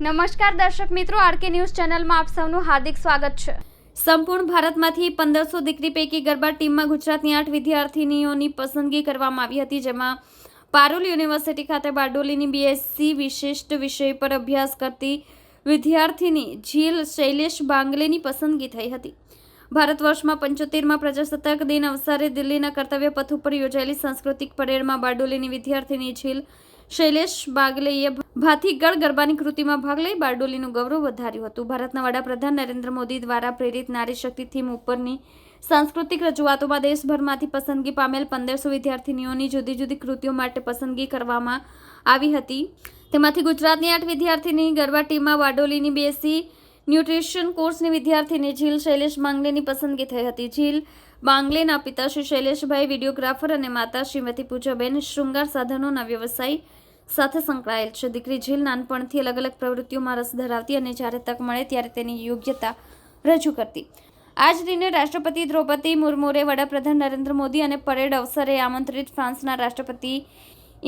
નમસ્કાર દર્શક મિત્રો, આરકે ન્યૂઝ ચેનલમાં આપ સૌનું હાર્દિક સ્વાગત છે। સંપૂર્ણ ભારતમાંથી 1500 દીકરી પૈકી ગરબા ટીમમાં ગુજરાતની 8 વિદ્યાર્થીનીઓની પસંદગી કરવામાં આવી હતી, જેમાં પારુલ યુનિવર્સિટી ખાતે બારડોલીની બીએસસી વિશિષ્ટ વિષય પર અભ્યાસ કરતી વિદ્યાર્થીની ઝીલ શૈલેષ બાંગલેની પસંદગી થઈ હતી। ભારત વર્ષમાં 75મા પ્રજાસત્તાક દિન અવસરે દિલ્હીના કર્તવ્ય પથ ઉપર યોજાયેલી સાંસ્કૃતિક પરેડમાં બારડોલીની વિદ્યાર્થીની ઝીલ શૈલેષ બાગલેએ ભાથીગળ ગરબાની કૃતિમાં ભાગ લઈ બારડોલીનું ગૌરવ વધાર્યું હતું। ભારતના વડાપ્રધાન નરેન્દ્ર મોદી દ્વારા પ્રેરિત નારી શક્તિ થીમ ઉપરની સાંસ્કૃતિક રજૂઆતોમાં દેશભરમાંથી પસંદગી પામેલ 1500 વિદ્યાર્થીનીઓની જુદી જુદી કૃતિઓ માટે પસંદગી કરવામાં આવી હતી। તેમાંથી ગુજરાતની 8 વિદ્યાર્થીની ગરબા ટીમમાં બારડોલીની બીએસસી ન્યુટ્રિશન કોર્સની વિદ્યાર્થીની ઝીલ શૈલેષ બાંગલેની પસંદગી થઈ હતી। ઝીલ બાંગલેના પિતા શ્રી શૈલેષભાઈ વિડીયોગ્રાફર અને માતા શ્રીમતી પૂજાબેન શૃંગાર સાધનોના વ્યવસાય સાથે સંકળાયેલ છે। દીકરી ઝીલ નાનપણથી અલગ અલગ પ્રવૃત્તિઓમાં રસ ધરાવતી અને જ્યારે તક મળે ત્યારે તેની યોગ્યતા રજૂ કરતી। આ જ દિને રાષ્ટ્રપતિ દ્રૌપદી મુર્મુએ વડાપ્રધાન નરેન્દ્ર મોદી અને પરેડ અવસરે આમંત્રિત ફ્રાન્સના રાષ્ટ્રપતિ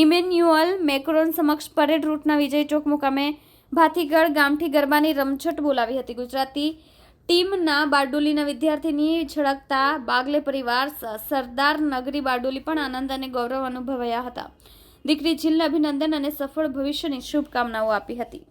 ઇમેન્યુઅલ મેક્રોન સમક્ષ પરેડ રૂટના વિજય ચોક મુકામે ભાથીગળ ગામઠી ગરબાની રમઝટ બોલાવી હતી। ગુજરાતી ટીમના બારડોલીના વિદ્યાર્થીની ઝળકતા બાગલે પરિવાર સરદાર નગરી બારડોલી પણ આનંદ અને ગૌરવ અનુભવ્યા હતા। દીકરી ઝીલને અભિનંદન અને સફળ ભવિષ્યની શુભકામનાઓ આપી હતી।